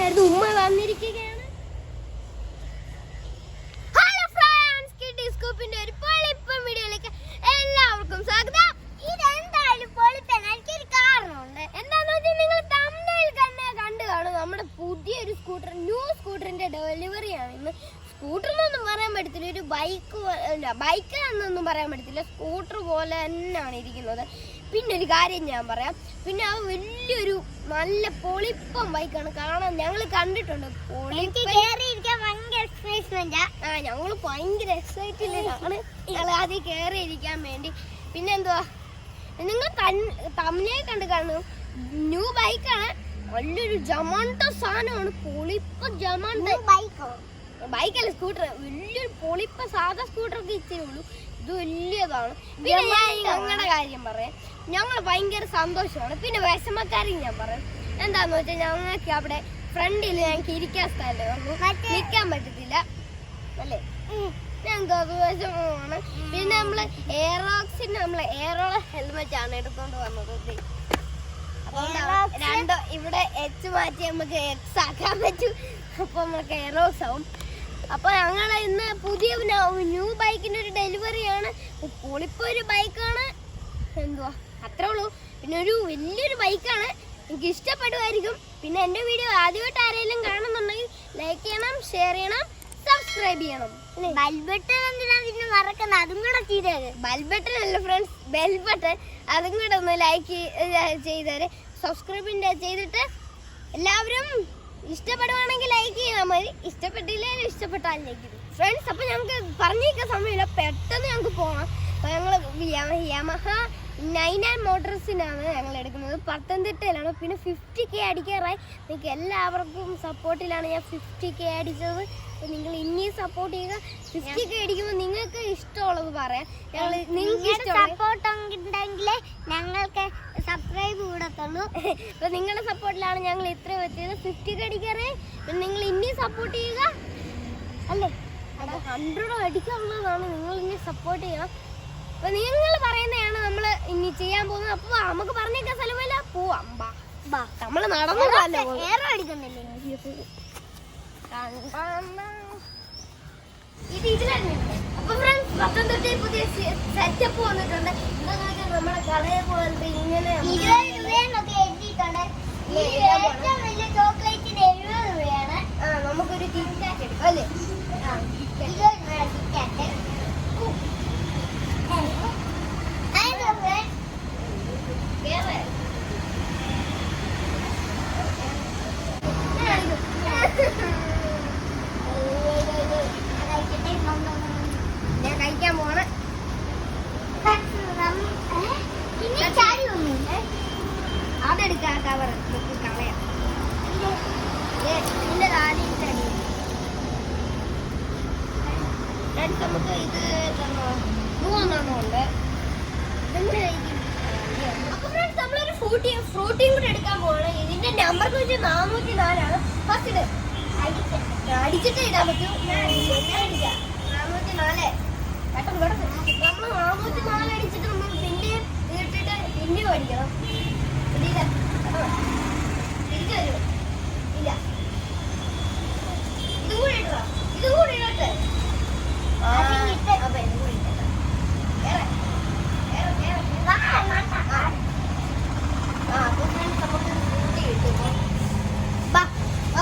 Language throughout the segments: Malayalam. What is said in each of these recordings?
ആയിരുന്നു ഉമ്മ വന്നിരിക്കുകയാണ്. ഹലോ ഫ്രണ്ട്സ്, കിഡീസ് സ്കൂപ്പിന്റെ ഒരു പൊളിപ്പം വീഡിയോയിലേക്ക് എല്ലാവർക്കും സ്വാഗതം. ഇതെന്തായാലും പൊളിപ്പൻ എനിക്കൊരു കാരണമുണ്ട്. എന്താണെന്ന് വെച്ചാൽ നിങ്ങൾ തമ്മിൽ കണ്ടു കാണും. നമ്മുടെ പുതിയൊരു സ്കൂട്ടർ, ന്യൂ സ്കൂട്ടറിന്റെ ഡെലിവറിയാണ് ഇന്ന്. സ്കൂട്ടർ എന്നൊന്നും പറയാൻ പറ്റത്തില്ല, ഒരു ബൈക്ക് എന്നൊന്നും പറയാൻ പറ്റത്തില്ല, സ്കൂട്ടർ പോലെ തന്നെയാണ് ഇരിക്കുന്നത്. പിന്നെ ഒരു കാര്യം ഞാൻ പറയാം, പിന്നെ ആ വലിയൊരു നല്ല പൊളിപ്പം ബൈക്കാണ് കാണാൻ. ഞങ്ങൾ കണ്ടിട്ടുണ്ട്. ഞങ്ങൾ ഭയങ്കര എക്സൈറ്റഡിലാണ് ഞങ്ങൾ ആദ്യം കയറിയിരിക്കാൻ വേണ്ടി. പിന്നെ എന്തുവാ, നിങ്ങൾ തമ്മിലേ കാണും, ന്യൂ ബൈക്കാണ്. വലിയൊരു ജമാണ്ട സാധനമാണ്, പൊളിപ്പ ജമാണ്ട ബൈക്കല്ല, സ്കൂട്ടർ. വലിയൊരു പൊളിപ്പ സാധാ സ്കൂട്ടറൊക്കെ ഇച്ചിരി ഉള്ളൂ, ഇത് വലിയതാണ്. പിന്നെ ഞാൻ ഞങ്ങളുടെ കാര്യം പറയാം, ഞങ്ങൾ ഭയങ്കര സന്തോഷമാണ്. പിന്നെ വിഷമക്കാരും ഞാൻ പറയാം. എന്താന്ന് വെച്ചാൽ ഞങ്ങൾക്ക് അവിടെ ഫ്രണ്ടിൽ ഞങ്ങൾക്ക് ഇരിക്കാൻ സ്ഥലമൊന്നും നിൽക്കാൻ പറ്റത്തില്ല അല്ലേ, ഞങ്ങൾക്ക് അത് വിഷമമാണ്. പിന്നെ നമ്മള് AEROXന്റെ AEROX ഹെൽമെറ്റ് ആണ് എടുത്തോണ്ട് വന്നത്. രണ്ടോ ഇവിടെ എച്ച് മാറ്റി നമുക്ക് എക്സ് ആക്കാൻ പറ്റും, അപ്പൊ നമുക്ക് AEROX ആവും. അപ്പൊ ഞങ്ങള് ഇന്ന് പുതിയ ന്യൂ ബൈക്കിന്റെ ഒരു ഡെലിവറിയാണ്. പൊളിപ്പോ ഒരു ബൈക്കാണ്, എന്തുവാ അത്രേ ഉള്ളൂ. പിന്നെ ഒരു വലിയൊരു ബൈക്കാണ്, എനിക്ക് ഇഷ്ടപ്പെടുമായിരിക്കും. പിന്നെ എന്റെ വീഡിയോ ആദ്യമായിട്ട് ആരെങ്കിലും കാണുന്നുണ്ടെങ്കിൽ ലൈക്ക് ചെയ്യണം, ഷെയർ ചെയ്യണം, സബ്സ്ക്രൈബ് ചെയ്യണം. ബെൽ ബട്ടൺ എന്തിനാണ് പിന്നെ മറക്കുന്നത്, അതും കൂടെ ചെയ്തേര്. ബെൽ ബട്ടൺ അല്ല ഫ്രണ്ട്സ്, ബെൽ ബട്ടൺ, അതും കൂടെ ഒന്ന് ലൈക്ക് ചെയ്തേര്, സബ്സ്ക്രൈബിന്റെ ചെയ്തിട്ട് എല്ലാവരും ഇഷ്ടപ്പെടുവാണെങ്കിൽ ലൈക്ക് ചെയ്താൽ മതി, ഇഷ്ടപ്പെട്ടില്ലെങ്കിൽ ഇഷ്ടപ്പെട്ടാലും ലൈക്ക് ചെയ്തു ഫ്രണ്ട്സ്. അപ്പൊ ഞങ്ങൾക്ക് പറഞ്ഞിരിക്കാൻ സമയമില്ല, പെട്ടെന്ന് ഞങ്ങൾക്ക് പോകാം. അപ്പൊ ഞങ്ങൾ യമഹ 99 മോട്ടോഴ്സിനാണ് ഞങ്ങൾ എടുക്കുന്നത്, പത്തനംതിട്ടയിലാണ്. പിന്നെ 50K അടിക്കാറായി. നിങ്ങൾക്ക് എല്ലാവർക്കും സപ്പോർട്ടിലാണ് ഞാൻ 50K അടിച്ചത്. നിങ്ങൾ ഇനിയും സപ്പോർട്ട് ചെയ്യുക. 50K അടിക്കുമ്പോൾ നിങ്ങൾക്ക് ഇഷ്ടമുള്ളത് പറയാം. ഞങ്ങൾ നിങ്ങൾക്ക് സപ്പോർട്ട് ഉണ്ടെങ്കിലേ ഞങ്ങൾക്ക് സബ്സ്ക്രൈബ് കൂടത്തുള്ളൂ. അപ്പൊ നിങ്ങളുടെ സപ്പോർട്ടിലാണ് ഞങ്ങൾ ഇത്ര എത്തിയത്. 50K അടിക്കാറായി. പിന്നെ നിങ്ങൾ ഇനിയും സപ്പോർട്ട് ചെയ്യുക അല്ലേ. അത് 100 അടിക്കാനുള്ളതാണ്, നിങ്ങൾ ഇനി സപ്പോർട്ട് ചെയ്യണം. അപ്പൊ നിങ്ങൾ പറയുന്നതാണ് നമ്മൾ ഇനി ചെയ്യാൻ പോകുന്നത്. അപ്പൊ നമുക്ക് പറഞ്ഞേക്കാൻ സ്ഥലമില്ല, പോവാം. നമ്മള് നടന്നു അടിക്കുന്നില്ലേ ഇത് ഇതിലാണ്. അപ്പൊ ഫ്രണ്ട്സ്, പത്തനംതിട്ടയിൽ പുതിയ സെറ്റപ്പ് വന്നിട്ടുണ്ട്. എന്താ നമ്മുടെ കടയെ പോലത്തെ ഇങ്ങനെ 20 രൂപയെന്നൊക്കെ എഴുതിയിട്ടുണ്ട്. ഏറ്റവും വലിയ ചോക്ലേറ്റിന് 70 രൂപയാണ്. നമുക്കൊരു കിറ്റ്കാറ്റ് എടുക്കാം അല്ലേ. 20 രൂപ കിറ്റ്കാറ്റ്. ഞാൻ കഴിക്കാൻ പോണ്. അതെടുക്കാം, കവർ കളയാം. ഇതിന്റെ താടിയിട്ടടി നമുക്ക് ഇത് 3 ഉണ്ട്. അപ്പൊ ഫ്രണ്ട്സ്, നമ്മളൊരു ഫ്രൂട്ടിയും കൂടെ എടുക്കാൻ പോവാണ്. ഇതിന്റെ നമ്പർ 404ആണ്. ഫസ്റ്റ് അടിച്ചിട്ട് ഇടാൻ പറ്റും. 404 പെട്ടെന്ന് നമ്മൾ 404 അടിച്ചിട്ട് നമ്മൾ പിന്നെയും ഇട്ടിട്ട് പിന്നെയും അടിക്കണം. തിരിച്ചു വരുമോ? ഇല്ല, ഇതും കൂടി ഇടോ, ഇതും കൂടി ഇടട്ടെ. അപ്പൊ ഇതും കൂടി ഇട്ടേ.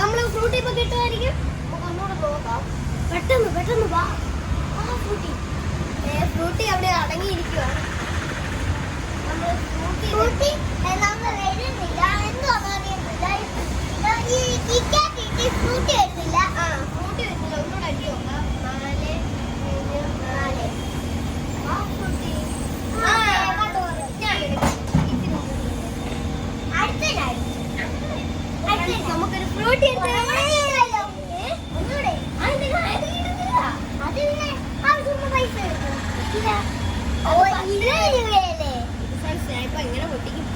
നമ്മള് ഫ്രൂട്ടി ഇപ്പൊ കിട്ടുമായിരിക്കും. ഒന്നുകൂടെ നോക്കാം. പെട്ടെന്ന് വാ. ഫ്രൂട്ടി അവിടെ അടങ്ങിയിരിക്കുവാണ്. ഫ്രൂട്ടി വരുന്നില്ല, എന്തോന്ന് അറിയുന്നില്ല. ഫ്രൂട്ടി വരുന്നില്ല. ഫ്രൂട്ടി വരുന്നില്ല. ഒന്നുകൂടെ അടി നോക്കാം. 4 3 4 ഫ്രൂട്ടി. നമുക്കൊരു ഫ്രൂട്ടി ഇങ്ങനെ പൊട്ടിക്കും.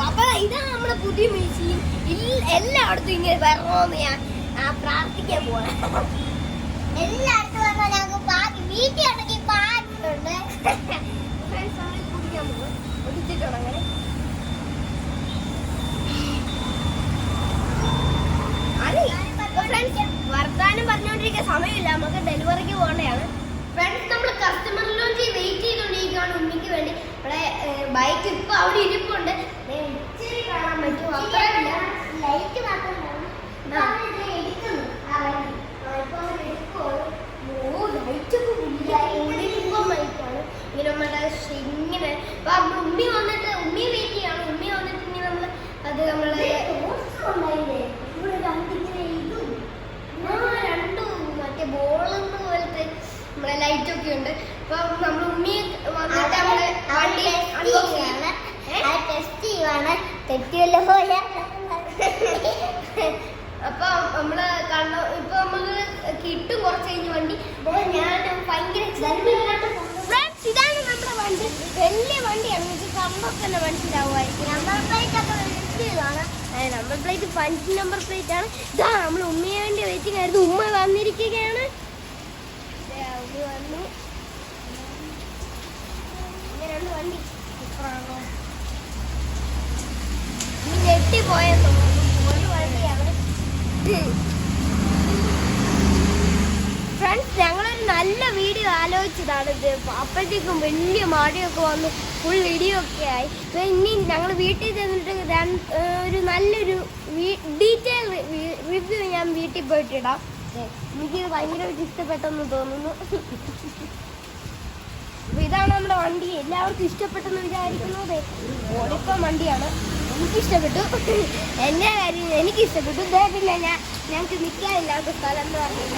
അപ്പൊ ഇതാണ് നമ്മുടെ പുതിയ മെഷീൻ. എല്ലായിടത്തും ഇങ്ങനെ വരണോന്ന് ഞാൻ പ്രാർത്ഥിക്കാൻ പോവാണ്. എല്ലായിടത്തും വന്നാൽ ഞങ്ങൾക്ക് വീട്ടിൽ ഉണ്ടെങ്കിൽ പാട്ടുണ്ട്. കുടിക്കാൻ പോകും, ഒടിച്ചിട്ടുണ്ട് അങ്ങനെ. Ali. സമയമില്ല, നമുക്ക് ഡെലിവറിക്ക് പോകേണ്ടതാണ്. ഫ്രണ്ട്സ് നമ്മൾ കസ്റ്റമർ ലോഞ്ച് വെയിറ്റ് ചെയ്തുകൊണ്ടിരിക്കുകയാണ് ഉമ്മിക്ക് വേണ്ടി. ഇവിടെ ബൈക്ക് ഇപ്പൊ അവിടെ ഇരിപ്പുണ്ട്, ഇച്ചിരി കാണാൻ പറ്റും, അത്രയില്ല, ലൈറ്റ് മാത്രം ഇങ്ങനെ ഉമ്മി വന്നിട്ട് ഉമ്മി വെയിറ്റ് ചെയ്യാണ്. ഉമ്മി വന്നിട്ട് ഇനി നമ്മള് അത് നമ്മള് രണ്ടും മറ്റേ ബോളെന്ന് പോലത്തെ നമ്മളെ ലൈറ്റ് ഒക്കെ ഉണ്ട്. അപ്പൊ നമ്മൾ ഉമ്മി വന്നിട്ട് നമ്മള് വണ്ടി ടെസ്റ്റ് ചെയ്യുവാണ്, തെറ്റിയല്ലോ പോലെ. അപ്പൊ നമ്മള് കണ്ണു ഇപ്പൊ നമുക്ക് കിട്ടും കുറച്ച് കഴിഞ്ഞ് വണ്ടി. ഞാൻ ഭയങ്കര ഇതാണ് നമ്മുടെ വണ്ടി, വലിയ വണ്ടിയാണ്, നിങ്ങൾക്ക് കമ്പൊക്കെ തന്നെ മനസ്സിലാവുമായിരിക്കും. നമ്പർ പ്ലേറ്റ് ഒക്കെ വലിയതാണ്, നമ്പർ പ്ലേറ്റ് 5 നമ്പർ പ്ലേറ്റ് ആണ്. ഇതാ നമ്മൾ ഉമ്മയെ വേണ്ടി വെയിറ്റിംഗ് ആയിരുന്നു. ഉമ്മ വന്നിരിക്കുകയാണ്, ഉമ്മ വന്നു. ഇങ്ങനെയാണ് വണ്ടി, സൂപ്പറാണോ? ഞെട്ടിപ്പോയെന്ന് തോന്നുന്നു, ഒരു വണ്ടിയാണ്. ഫ്രണ്ട്സ് ഞങ്ങളൊരു നല്ല വീഡിയോ ആലോചിച്ചതാണ് ഇത്. അപ്പോഴത്തേക്കും വലിയ മഴയൊക്കെ വന്നു, ഫുൾ ഇടിയൊക്കെ ആയി. ഇനി ഞങ്ങൾ വീട്ടിൽ ചെന്നിട്ട് ഒരു നല്ലൊരു ഡീറ്റെയിൽ റിവ്യൂ ഞാൻ വീട്ടിൽ പോയിട്ടിടാം. എനിക്കിത് ഭയങ്കരമായിട്ട് ഇഷ്ടപ്പെട്ടെന്ന് തോന്നുന്നു. അപ്പൊ ഇതാണ് നമ്മുടെ വണ്ടി, എല്ലാവർക്കും ഇഷ്ടപ്പെട്ടെന്ന് വിചാരിക്കുന്നത്. ഓടിപ്പം വണ്ടിയാണ്, എനിക്കിഷ്ടപ്പെട്ടു. എൻ്റെ കാര്യം എനിക്കിഷ്ടപ്പെട്ടു. പിന്നെ ഞങ്ങൾക്ക് നിൽക്കാനില്ലാത്ത സ്ഥലം എന്ന് പറഞ്ഞാൽ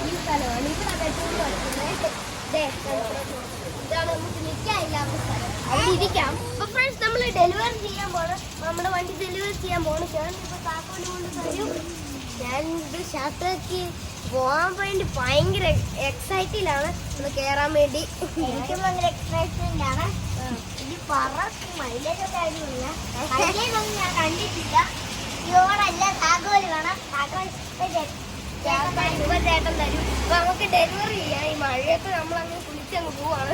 ഈ സ്ഥലമാണ്. ഇവിടെ പെട്രോൾ വയ്ക്കുന്നത്, ഇതാണ് നമുക്ക് നിൽക്കാനില്ലാത്ത സ്ഥലം, അവിടെ ഇരിക്കാം. അപ്പൊ ഫ്രണ്ട്സ് നമ്മൾ ഡെലിവറി ചെയ്യാൻ പോകണം, നമ്മുടെ വണ്ടി ഡെലിവറി ചെയ്യാൻ പോകണം. ഞാനിപ്പോൾ താക്കോല് കൊണ്ട് തരും. ഞാനിത് ഷർട്ടൊക്കെ പോകാൻ വേണ്ടി ഭയങ്കര എക്സൈറ്റഡിലാണ്, ഒന്ന് കയറാൻ വേണ്ടി. എനിക്കും ഭയങ്കര എക്സൈറ്റ്മെന്റ് ആണ്. ഇത് മൈലേജ് കാര്യമില്ല, മൈലേജൊന്നും ഞാൻ കണ്ടിട്ടില്ല. ഇതോടല്ല താക്കോല് വേണം, താക്കോൽ ചേട്ടൻ തരും. അപ്പൊ നമുക്ക് ഡെലിവറി ചെയ്യാം. ഈ മഴയത്ത് നമ്മളങ്ങ് കുളിച്ചങ്ങ് പോവാണ്.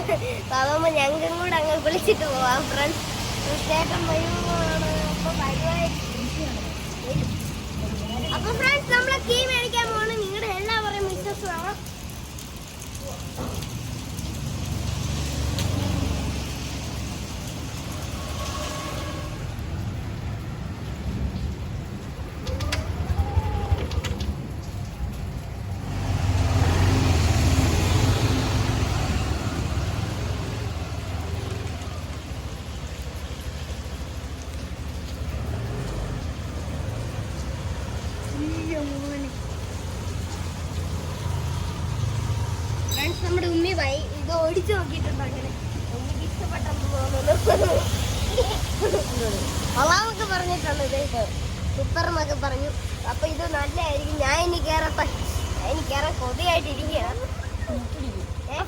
അതാകുമ്പോൾ ഞങ്ങൾക്കും കൂടെ അങ്ങ് വിളിച്ചിട്ട് പോവാം. ഫ്രണ്ട്സ് ചേട്ടൻ വരുവാണ്, അപ്പൊ അപ്പൊ ഫ്രണ്ട്സ് നമ്മളെ കീ മേടിക്കാൻ പോകണം. നിങ്ങളുടെ എല്ലാവരെയും വിശ്വാസം വേണം. ഫ്രണ്ട്സ് നമ്മുടെ ഉമ്മി ഇത് ഓടിച്ചു നോക്കിയിട്ടുണ്ട്, അങ്ങനെ ഉമ്മിക്ക് ഇഷ്ടപ്പെട്ടെന്ന് തോന്നുന്നു. ഒളാമൊക്കെ പറഞ്ഞിട്ടുണ്ട്, ഇത് സൂപ്പർ എന്നൊക്കെ പറഞ്ഞു. അപ്പൊ ഇത് നല്ലതായിരിക്കും. ഞാൻ ഇനി കയറാൻ കൊതിയായിട്ടിരിക്കുകയാണ്.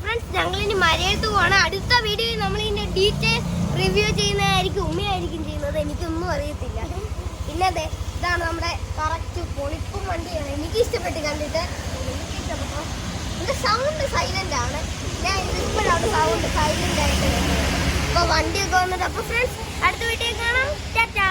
ഫ്രണ്ട്സ് ഞങ്ങളിനി മരയത്ത് പോവാണ്. അടുത്ത വീഡിയോയിൽ നമ്മൾ ഇതിന്റെ ഡീറ്റെയിൽ റിവ്യൂ ചെയ്യുന്നതായിരിക്കും, ഉമ്മയായിരിക്കും ചെയ്യുന്നത്, എനിക്കൊന്നും അറിയത്തില്ല. പിന്നെ അതെ ഇതാണ് നമ്മുടെ കറക്റ്റ് പൊളിപ്പും വണ്ടിയാണ്. എനിക്ക് ഇഷ്ടപ്പെട്ട് കണ്ടിട്ട്, എനിക്ക് ഇഷ്ടപ്പെട്ടു. ഇതിന്റെ സൗണ്ട് സൈലന്റ് ആണ്, ഞാൻ ഇപ്പോഴാണ് സൗണ്ട് സൈലന്റ് ആയിട്ട്. അപ്പൊ വണ്ടിയൊക്കെ വന്നിട്ട്. അപ്പൊ ഫ്രണ്ട്സ് അടുത്ത വീട്ടിൽ കാണാം. ടാറ്റാ.